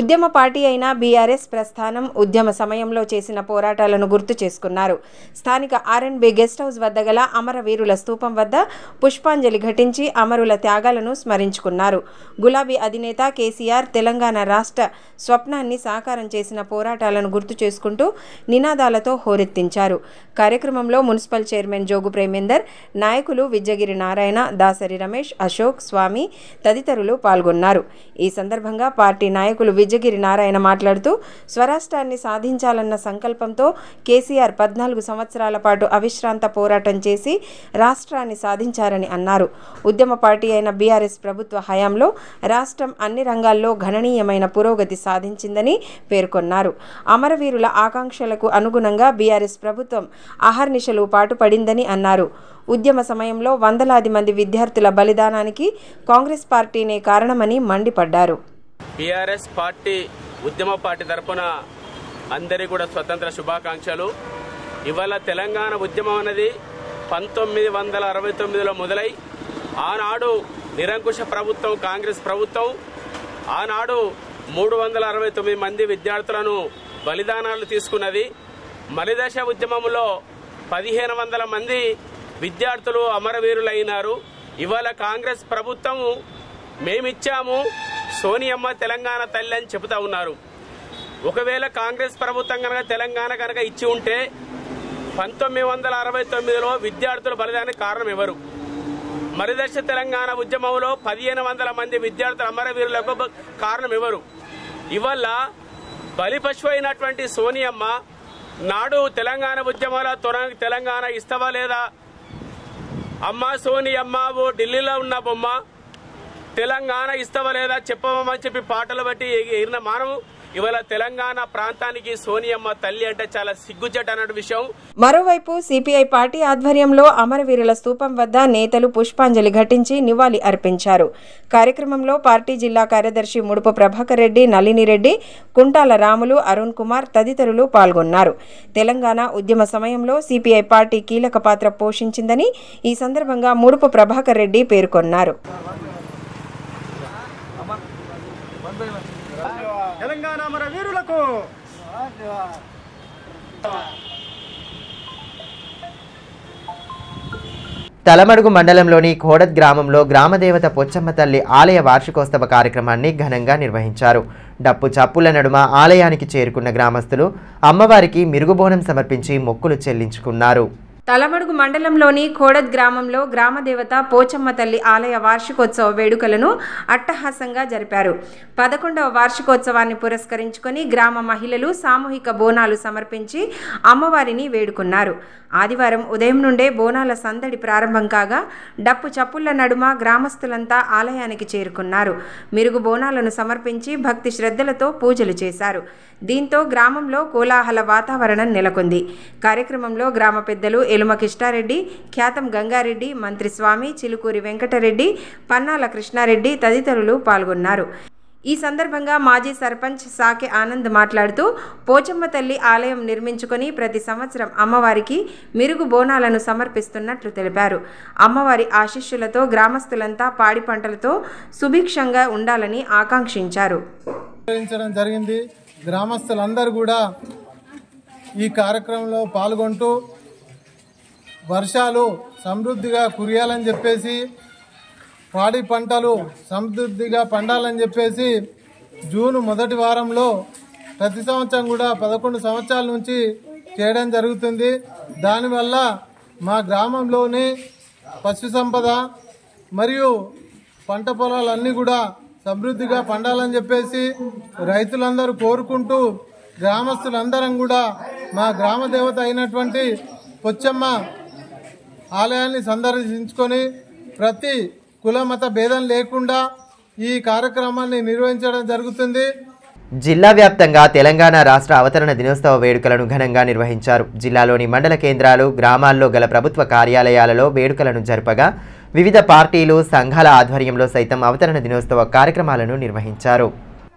ఉద్యమ పార్టీ అయిన బీఆర్ఎస్ ప్రస్థానం ఉద్యమ సమయంలో చేసిన పోరాటాలను గుర్తు చేసుకున్నారు. స్థానిక ఆర్ఎండ్బి గెస్ట్ హౌస్ వద్ద గల అమరవీరుల స్తూపం వద్ద పుష్పాంజలి ఘటించి అమరుల త్యాగాలను స్మరించుకున్నారు. గులాబీ అధినేత కేసీఆర్ తెలంగాణ రాష్ట్ర స్వప్నాన్ని సాకారం చేసిన పోరాటాలను గుర్తు చేసుకుంటూ నినాదాలతో హోరెత్తించారు. కార్యక్రమంలో మున్సిపల్ చైర్మన్ జోగు ప్రేమేందర్, నాయకులు విజ్జగిరి నారాయణ, దాసరి రమేష్, అశోక్, స్వామి తదితరులు పాల్గొన్నారు. ఈ సందర్భంగా పార్టీ నాయకులు విజ్జగిరి నారాయణ మాట్లాడుతూ స్వరాష్ట్రాన్ని సాధించాలన్న సంకల్పంతో కేసీఆర్ 14 సంవత్సరాల పాటు అవిశ్రాంత పోరాటం చేసి రాష్ట్రాన్ని సాధించారని అన్నారు. ఉద్యమ పార్టీ అయిన బీఆర్ఎస్ ప్రభుత్వ హయాంలో రాష్ట్రం అన్ని రంగాల్లో గణనీయమైన పురోగతి సాధించిందని పేర్కొన్నారు. అమరవీరుల ఆకాంక్షలకు అనుగుణంగా బీఆర్ఎస్ ప్రభుత్వం అహర్నిశలు పాటుపడిందని అన్నారు. ఉద్యమ సమయంలో వందలాది మంది విద్యార్థుల బలిదానానికి కాంగ్రెస్ పార్టీనే కారణమని మండిపడ్డారు. బీఆర్ఎస్ పార్టీ ఉద్యమ పార్టీ తరఫున అందరికీ కూడా స్వతంత్ర శుభాకాంక్షలు. ఇవాళ తెలంగాణ ఉద్యమం అనేది 1969లో మొదలై ఆనాడు నిరంకుశ ప్రభుత్వం కాంగ్రెస్ ప్రభుత్వం ఆనాడు 369 మంది విద్యార్థులను బలిదానాలు తీసుకున్నది. మలిదశ ఉద్యమంలో 1500 మంది విద్యార్థులు అమరవీరులైనారు. ఇవాళ కాంగ్రెస్ ప్రభుత్వం మేమిచ్చాము, సోనియమ్మ తెలంగాణ తల్లి అని చెబుతా ఉన్నారు. ఒకవేళ కాంగ్రెస్ ప్రభుత్వం కనుక తెలంగాణ కనుక ఇచ్చి ఉంటే 1969లో విద్యార్థుల బలిదానానికి కారణం ఎవరు? మరిదశ తెలంగాణ ఉద్యమంలో 1500 మంది విద్యార్థుల అమరవీరులకు కారణం ఎవరు? ఇవాళ బలిపశువు అయినటువంటి సోనియమ్మ నాడు తెలంగాణ ఉద్యమాల తెలంగాణ ఇస్తావా లేదా? అమ్మ సోనియమ్మ ఓ ఢిల్లీలో ఉన్న బొమ్మ తెలంగాణ ఇస్తావా లేదా చెప్పమని చెప్పి పాటలు బట్టి ఎగిరిన మానవు ఇవాళ తెలంగాణ ప్రాంతానికి సోనియమ్మ తల్లి అంటే చాలా సిగ్గుచేట అన్న విషయం. మరోవైపు సిపిఐ పార్టీ ఆధ్వర్యంలో అమరవీరుల స్తూపం వద్ద నేతలు పుష్పాంజలి ఘటించి నివాళి అర్పించారు. కార్యక్రమంలో పార్టీ జిల్లా కార్యదర్శి ముడుపు ప్రభాకర్ రెడ్డి, నళినిరెడ్డి, కుంటాల రాములు, అరుణ్ కుమార్ తదితరులు పాల్గొన్నారు. తెలంగాణ ఉద్యమ సమయంలో సిపిఐ పార్టీ కీలక పాత్ర పోషించిందని ఈ సందర్భంగా ముడుపు ప్రభాకర్ రెడ్డి పేర్కొన్నారు. తెలంగాణ అమరవీరులకు తలమడుగు మండలంలోని కోడద్ గ్రామంలో గ్రామదేవత పొచ్చమ్మ తల్లి ఆలయ వార్షికోత్సవ కార్యక్రమాన్ని ఘనంగా నిర్వహించారు. డప్పు చప్పుల నడుమ ఆలయానికి చేరుకున్న గ్రామస్తులు అమ్మవారికి మిరుగుబోనం సమర్పించి మొక్కులు చెల్లించుకున్నారు. తలమడుగు మండలంలోని కోడద్ గ్రామంలో గ్రామదేవత పోచమ్మ తల్లి ఆలయ వార్షికోత్సవ వేడుకలను అట్టహాసంగా జరిపారు. 11వ వార్షికోత్సవాన్ని పురస్కరించుకొని గ్రామ మహిళలు సామూహిక బోనాలు సమర్పించి అమ్మవారిని వేడుకున్నారు. ఆదివారం ఉదయం నుండే బోనాల సందడి ప్రారంభం కాగా డప్పు చప్పుళ్ల నడుమ గ్రామస్తులంతా ఆలయానికి చేరుకున్నారు. మిరుగు బోనాలను సమర్పించి భక్తి శ్రద్ధలతో పూజలు చేశారు. దీంతో గ్రామంలో కోలాహల వాతావరణం నెలకొంది. కార్యక్రమంలో గ్రామ పెద్దలు ఎలుమ కిష్టారెడ్డి, ఖ్యాతం గంగారెడ్డి, మంత్రి స్వామి, చిలుకూరి వెంకటరెడ్డి, పన్నాల కృష్ణారెడ్డి తదితరులు పాల్గొన్నారు. ఈ సందర్భంగా మాజీ సర్పంచ్ సాకె ఆనంద్ మాట్లాడుతూ పోచమ్మ తల్లి ఆలయం నిర్మించుకొని ప్రతి సంవత్సరం అమ్మవారికి మిరుగు బోనాలను సమర్పిస్తున్నట్లు తెలిపారు. అమ్మవారి ఆశీస్సులతో గ్రామస్తులంతా పాడి పంటలతో సుభిక్షంగా ఉండాలని ఆకాంక్షించారు. జరిగింది. గ్రామస్తులందరూ కూడా ఈ కార్యక్రమంలో పాల్గొంటూ వర్షాలు సమృద్ధిగా కురియాలని చెప్పేసి, పాడి పంటలు సమృద్ధిగా పండాలని చెప్పేసి జూన్ మొదటి వారంలో ప్రతి సంవత్సరం కూడా 11 సంవత్సరాల నుంచి చేయడం జరుగుతుంది. దానివల్ల మా గ్రామంలోని పశు సంపద మరియు పంట పొలాలన్నీ కూడా సమృద్ధిగా పండాలని చెప్పేసి రైతులందరూ కోరుకుంటూ గ్రామస్తులందరం కూడా మా గ్రామ దేవత అయినటువంటి పొచ్చమ్మ ఆలయాన్ని సందర్శించుకొని ప్రతి కుల మత భేదం లేకుండా ఈ కార్యక్రమాన్ని నిర్వహించడం జరుగుతుంది. జిల్లా వ్యాప్తంగా తెలంగాణ రాష్ట్ర అవతరణ దినోత్సవ వేడుకలను ఘనంగా నిర్వహించారు. జిల్లాలోని మండల కేంద్రాలు, గ్రామాల్లో గల ప్రభుత్వ కార్యాలయాలలో వేడుకలను జరపగా వివిధ పార్టీలు, సంఘాల ఆధ్వర్యంలో సైతం అవతరణ దినోత్సవ కార్యక్రమాలను నిర్వహించారు.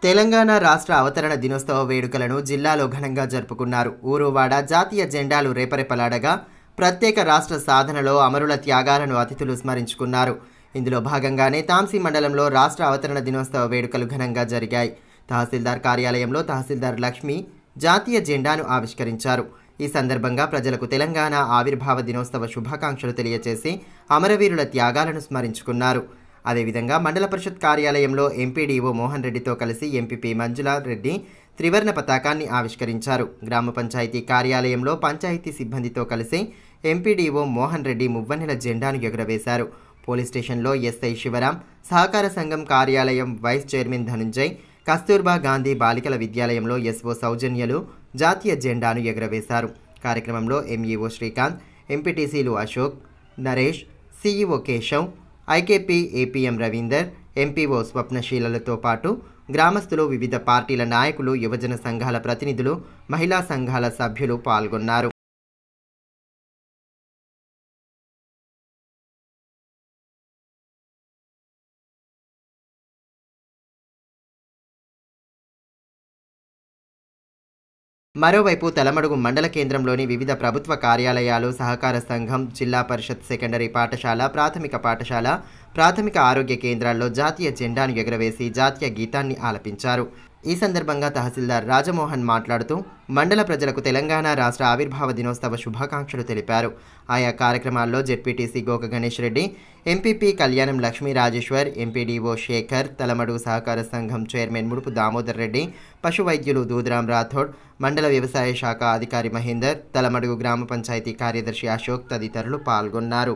తెలంగాణ రాష్ట్ర అవతరణ దినోత్సవ వేడుకలను జిల్లాలో ఘనంగా జరుపుకున్నారు. ఊరువాడ జాతీయ జెండాలు రేపరేపలాడగా ప్రత్యేక రాష్ట్ర సాధనలో అమరుల త్యాగాలను అతిథులు స్మరించుకున్నారు. ఇందులో భాగంగానే తాంసీ మండలంలో రాష్ట్ర అవతరణ దినోత్సవ వేడుకలు ఘనంగా జరిగాయి. తహసీల్దార్ కార్యాలయంలో తహసీల్దార్ లక్ష్మి జాతీయ జెండాను ఆవిష్కరించారు. ఈ సందర్భంగా ప్రజలకు తెలంగాణ ఆవిర్భావ దినోత్సవ శుభాకాంక్షలు తెలియజేసి అమరవీరుల త్యాగాలను స్మరించుకున్నారు. అదేవిధంగా మండల పరిషత్ కార్యాలయంలో ఎంపీడీఓ మోహన్ రెడ్డితో కలిసి ఎంపీపీ మంజులా రెడ్డి త్రివర్ణ పతాకాన్ని ఆవిష్కరించారు. గ్రామ పంచాయతీ కార్యాలయంలో పంచాయతీ సిబ్బందితో కలిసి ఎంపీడీఓ మోహన్ రెడ్డి మువ్వన్నెల జెండాను ఎగురవేశారు. పోలీస్ స్టేషన్లో ఎస్ఐ శివరాం, సహకార సంఘం కార్యాలయం వైస్ చైర్మన్ ధనుంజయ్, కస్తూర్బా గాంధీ బాలికల విద్యాలయంలో ఎస్ఓ సౌజన్యలు జాతీయ జెండాను ఎగురవేశారు. కార్యక్రమంలో ఎంఈఓ శ్రీకాంత్, ఎంపీటీసీలు Ashok, Naresh, CEO Keshav, IKP APM Ravinder, MPO స్వప్నశీలలతో పాటు గ్రామస్తులు, వివిధ పార్టీల నాయకులు, యువజన సంఘాల ప్రతినిధులు, మహిళా సంఘాల సభ్యులు పాల్గొన్నారు. మరోవైపు తలమడుగు మండల కేంద్రంలోని వివిధ ప్రభుత్వ కార్యాలయాలు, సహకార సంఘం, జిల్లా పరిషత్ సెకండరీ పాఠశాల, ప్రాథమిక పాఠశాల, ప్రాథమిక ఆరోగ్య కేంద్రాల్లో జాతీయ జెండాను ఎగురవేసి జాతీయ గీతాన్ని ఆలపించారు. ఈ సందర్భంగా తహసీల్దార్ రాజమోహన్ మాట్లాడుతూ మండల ప్రజలకు తెలంగాణ రాష్ట్ర ఆవిర్భావ దినోత్సవ శుభాకాంక్షలు తెలిపారు. ఆయా కార్యక్రమాల్లో జెడ్పీటీసీ గోక గణేష్ రెడ్డి, ఎంపీపీ కళ్యాణం లక్ష్మీ రాజేశ్వర్, ఎంపీడీఓ శేఖర్, తలమడుగు సహకార సంఘం చైర్మన్ ముడుపు దామోదర్ రెడ్డి, పశు వైద్యులు దూదరాం రాథోడ్, మండల వ్యవసాయ శాఖ అధికారి మహేందర్, తలమడుగు గ్రామ పంచాయతీ కార్యదర్శి అశోక్ తదితరులు పాల్గొన్నారు.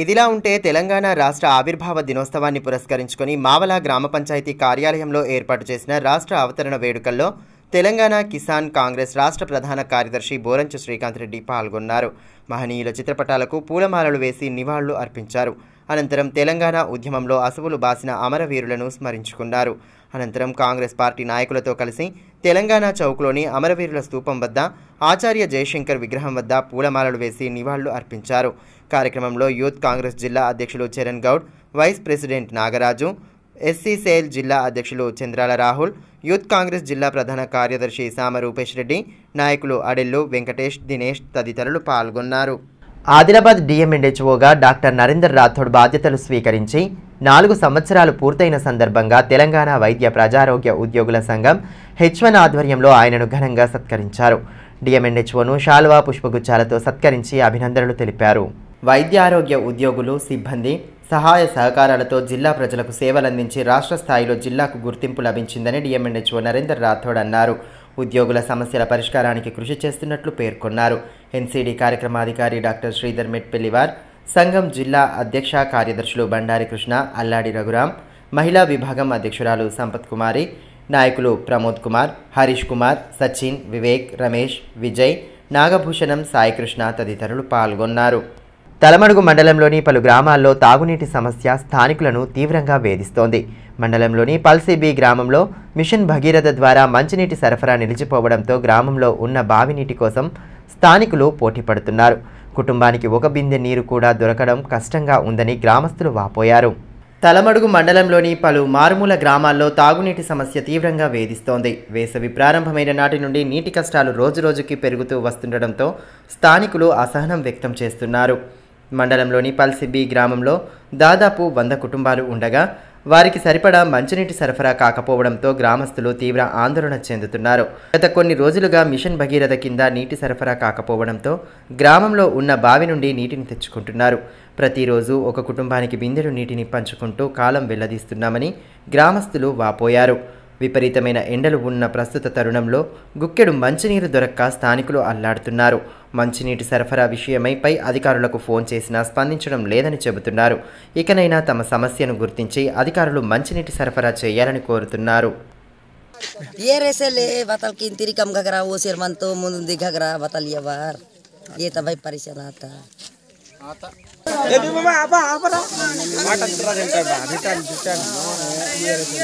ఇదిలా ఉంటే తెలంగాణ రాష్ట్ర ఆవిర్భావ దినోత్సవాన్ని పురస్కరించుకొని మావల గ్రామ పంచాయతీ కార్యాలయంలో ఏర్పాటు చేసిన రాష్ట్ర అవతరణ వేడుకల్లో తెలంగాణ కిసాన్ కాంగ్రెస్ రాష్ట్ర ప్రధాన కార్యదర్శి బోరంచు శ్రీకాంత్ రెడ్డి పాల్గొన్నారు. మహనీయుల చిత్రపటాలకు పూలమాలలు వేసి నివాళులు అర్పించారు. అనంతరం తెలంగాణ ఉద్యమంలో అసువులు బాసిన అమరవీరులను స్మరించుకున్నారు. అనంతరం కాంగ్రెస్ పార్టీ నాయకులతో కలిసి తెలంగాణ చౌక్లోని అమరవీరుల స్తూపం వద్ద ఆచార్య జయశంకర్ విగ్రహం వద్ద పూలమాలలు వేసి నివాళులు అర్పించారు. కార్యక్రమంలో యూత్ కాంగ్రెస్ జిల్లా అధ్యక్షులు Charan Goud, vice president Nagaraju, SC cell జిల్లా అధ్యక్షులు చంద్రాల రాహుల్, యూత్ కాంగ్రెస్ జిల్లా ప్రధాన కార్యదర్శి సామ రూపేష్ రెడ్డి, నాయకులు అడెల్లు వెంకటేష్, దినేష్ తదితరులు పాల్గొన్నారు. ఆదిలాబాద్ డిఎంఎన్హెచ్ఓగా డాక్టర్ నరేందర్ రాథోడ్ బాధ్యతలు స్వీకరించి 4 సంవత్సరాలు పూర్తయిన సందర్భంగా తెలంగాణ వైద్య ప్రజారోగ్య ఉద్యోగుల సంఘం H1 ఆధ్వర్యంలో ఆయనను ఘనంగా సత్కరించారు. డిఎంఎన్హెచ్ఓను శాల్వా పుష్పగుచ్చాలతో సత్కరించి అభినందనలు తెలిపారు. వైద్య ఆరోగ్య ఉద్యోగులు, సిబ్బంది సహాయ సహకారాలతో జిల్లా ప్రజలకు సేవలందించి రాష్ట్ర స్థాయిలో జిల్లాకు గుర్తింపు లభించిందని డిఎంఎన్హెచ్ఓ నరేందర్ రాథోడ్ అన్నారు. ఉద్యోగుల సమస్యల పరిష్కారానికి కృషి చేస్తున్నట్లు పేర్కొన్నారు. ఎన్సీడీ కార్యక్రమాధికారి డాక్టర్ శ్రీధర్ మెట్పెల్లివార్, సంఘం జిల్లా అధ్యక్ష కార్యదర్శులు బండారి కృష్ణ, అల్లాడి రఘురాం, మహిళా విభాగం అధ్యక్షురాలు సంపత్ కుమారి, నాయకులు ప్రమోద్ కుమార్, హరీష్ కుమార్, సచిన్, వివేక్, రమేష్, విజయ్, నాగభూషణం, సాయికృష్ణ తదితరులు పాల్గొన్నారు. తలమడుగు మండలంలోని పలు గ్రామాల్లో తాగునీటి సమస్య స్థానికులను తీవ్రంగా వేధిస్తోంది. మండలంలోని పల్సీబీ గ్రామంలో మిషన్ భగీరథ ద్వారా మంచినీటి సరఫరా నిలిచిపోవడంతో గ్రామంలో ఉన్న బావినీటి కోసం స్థానికులు పోటీ పడుతున్నారు. కుటుంబానికి 1 బిందె నీరు కూడా దొరకడం కష్టంగా ఉందని గ్రామస్తులు వాపోయారు. తలమడుగు మండలంలోని పలు మారుమూల గ్రామాల్లో తాగునీటి సమస్య తీవ్రంగా వేధిస్తోంది. వేసవి ప్రారంభమైన నాటి నుండి నీటి కష్టాలు రోజురోజుకి పెరుగుతూ వస్తుండటంతో స్థానికులు అసహనం వ్యక్తం చేస్తున్నారు. మండలంలోని పల్సిబి గ్రామంలో దాదాపు 100 కుటుంబాలు ఉండగా వారికి సరిపడా మంచినీటి సరఫరా కాకపోవడంతో గ్రామస్తులు తీవ్ర ఆందోళన చెందుతున్నారు. గత కొన్ని రోజులుగా మిషన్ భగీరథ కింద నీటి సరఫరా కాకపోవడంతో గ్రామంలో ఉన్న బావి నుండి నీటిని తెచ్చుకుంటున్నారు. ప్రతిరోజు ఒక కుటుంబానికి బిందెడు నీటిని పంచుకుంటూ కాలం వెల్లదీస్తున్నామని గ్రామస్తులు వాపోయారు. విపరీతమైన ఎండలు ఉన్న ప్రస్తుత తరుణంలో గుక్కెడు మంచినీరు దొరక్క స్థానికులు అల్లాడుతున్నారు. మంచినీటి సరఫరా విషయమై పై అధికారులకు ఫోన్ చేసినా స్పందించడం లేదని చెబుతున్నారు. ఇకనైనా తమ సమస్యను గుర్తించి అధికారులు మంచినీటి సరఫరా చేయాలని కోరుతున్నారు. ये रेसे ले बतल किंतरी कम घगरा वो सिरमन तो मुंदी घगरा बतल ये बार ये तो भाई परेशान आता ये भी मामा आपा आपा ना माटा चला देता है रिटर्न ये रेसे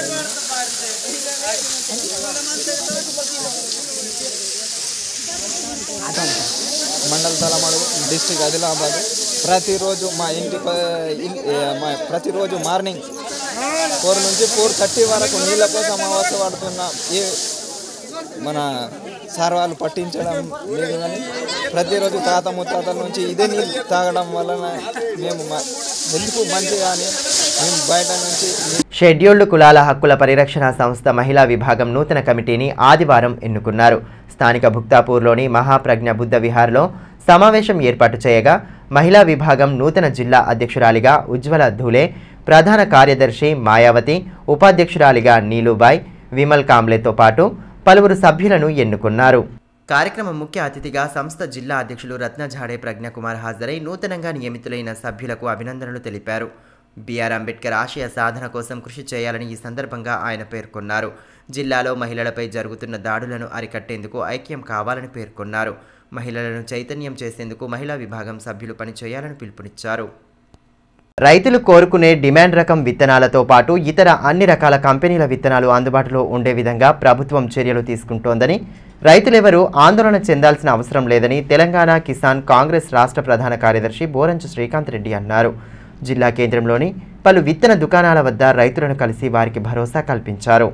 మండల తలమడు డిస్ట్రిక్ట్ ఆదిలాబాద్ ప్రతిరోజు మా ప్రతిరోజు మార్నింగ్ 4 నుంచి 4:30 వరకు నీళ్ళ కోసం అవస్థపడుతున్నాం. మన సార్ వాళ్ళు పట్టించడం లేదు కానీ ప్రతిరోజు తాత ముత్తాతల నుంచి ఇదే నీళ్ళు తాగడం వలన మేము ఎందుకు మంచిగా అని మేము బయట నుంచి. షెడ్యూల్డ్ కులాల హక్కుల పరిరక్షణ సంస్థ మహిళా విభాగం నూతన కమిటీని ఆదివారం ఎన్నుకున్నారు. స్థానిక భుక్తాపూర్లోని మహాప్రజ్ఞ బుద్ధ విహార్లో సమావేశం ఏర్పాటు చేయగా మహిళా విభాగం నూతన జిల్లా అధ్యక్షురాలిగా ఉజ్వల ధూలే, ప్రధాన కార్యదర్శి మాయావతి, ఉపాధ్యక్షురాలిగా నీలుబాయ్, విమల్ కాంబ్లేతో పాటు పలువురు సభ్యులను ఎన్నుకున్నారు. కార్యక్రమం ముఖ్య అతిథిగా సంస్థ జిల్లా అధ్యక్షులు రత్నజాడే ప్రజ్ఞకుమార్ హాజరై నూతనంగా నియమితులైన సభ్యులకు అభినందనలు తెలిపారు. బిఆర్ అంబేద్కర్ ఆశయ సాధన కోసం కృషి చేయాలని ఈ సందర్భంగా ఆయన పేర్కొన్నారు. జిల్లాలో మహిళలపై జరుగుతున్న దాడులను అరికట్టేందుకు ఐక్యం కావాలని పేర్కొన్నారు. మహిళలను చైతన్యం చేసేందుకు మహిళా విభాగం సభ్యులు పనిచేయాలని పిలుపునిచ్చారు. రైతులు కోరుకునే డిమాండ్ రకం విత్తనాలతో పాటు ఇతర అన్ని రకాల కంపెనీల విత్తనాలు అందుబాటులో ఉండే విధంగా ప్రభుత్వం చర్యలు తీసుకుంటోందని, రైతులెవరూ ఆందోళన చెందాల్సిన అవసరం లేదని తెలంగాణ కిసాన్ కాంగ్రెస్ రాష్ట్ర ప్రధాన కార్యదర్శి బోరంచు శ్రీకాంత్ రెడ్డి అన్నారు. జిల్లా కేంద్రంలోని పలు విత్తన దుకాణాల వద్ద రైతులను కలిసి వారికి భరోసా కల్పించారు.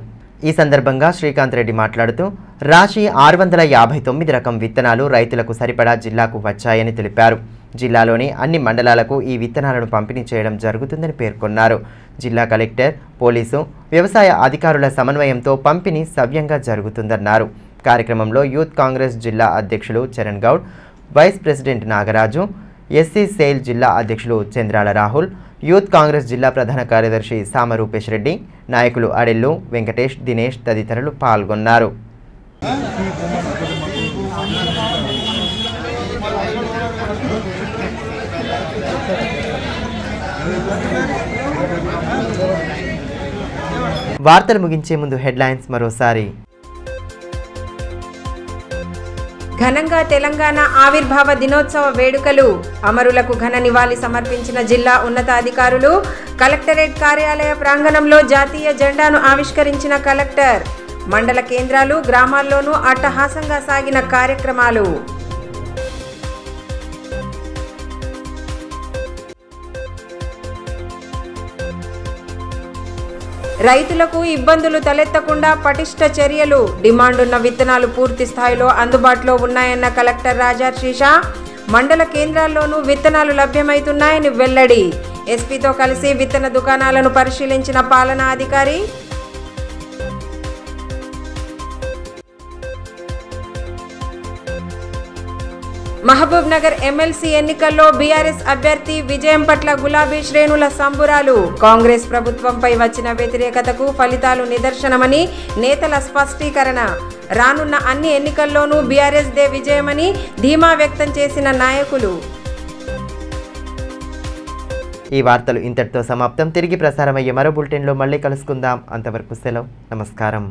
ఈ సందర్భంగా శ్రీకాంత్ రెడ్డి మాట్లాడుతూ రాశి 659 రకం విత్తనాలు రైతులకు సరిపడా జిల్లాకు వచ్చాయని తెలిపారు. జిల్లాలోని అన్ని మండలాలకు ఈ విత్తనాలను పంపిణీ చేయడం జరుగుతుందని పేర్కొన్నారు. జిల్లా కలెక్టర్, పోలీసు, వ్యవసాయ అధికారుల సమన్వయంతో పంపిణీ సవ్యంగా జరుగుతుందన్నారు. కార్యక్రమంలో యూత్ కాంగ్రెస్ జిల్లా అధ్యక్షులు Charan Goud, vice president Nagaraju, SC cell జిల్లా అధ్యక్షులు చంద్రాల రాహుల్, యూత్ కాంగ్రెస్ జిల్లా ప్రధాన కార్యదర్శి సామ రూపేష్ రెడ్డి, నాయకులు అడెల్లు, వెంకటేష్, దినేష్ తదితరులు పాల్గొన్నారు. వార్తలు ముగించే ముందు హెడ్లైన్స్ మరోసారి. ఘనంగా తెలంగాణ ఆవిర్భావ దినోత్సవ వేడుకలు. అమరులకు ఘన నివాళి సమర్పించిన జిల్లా ఉన్నతాధికారులు. కలెక్టరేట్ కార్యాలయ ప్రాంగణంలో జాతీయ జెండాను ఆవిష్కరించిన కలెక్టర్. మండల కేంద్రాలు, గ్రామాల్లోనూ అట్టహాసంగా సాగిన కార్యక్రమాలు. రైతులకు ఇబ్బందులు తలెత్తకుండా పటిష్ట చర్యలు. డిమాండున్న విత్తనాలు పూర్తి స్థాయిలో అందుబాటులో ఉన్నాయన్న కలెక్టర్ రాజర్షిష. మండల కేంద్రాల్లోనూ విత్తనాలు లభ్యమవుతున్నాయని వెల్లడి. ఎస్పీతో కలిసి విత్తన దుకాణాలను పరిశీలించిన పాలనా అధికారి. మహబూబ్ నగర్ ఎమ్మెల్సీ ఎన్నికల్లో బీఆర్ఎస్ అభ్యర్థి విజయం పట్ల గులాబీ శ్రేణుల సంబురాలు. కాంగ్రెస్ ప్రభుత్వంపై వచ్చిన వ్యతిరేకతకు ఫలితాలు నిదర్శనమని నేతల స్పష్టీకరణ. రానున్న అన్ని ఎన్నికల్లోనూ బీఆర్ఎస్ దే విజయమని ధీమా వ్యక్తం చేసిన నాయకులు. ఈ వార్తలు ఇంతటితో సమాప్తం. తిరిగి ప్రసారమయ్యే మరో బులెటిన్లో మళ్ళీ కలుసుకుందాం. అంతవరకు సెలవు. నమస్కారం.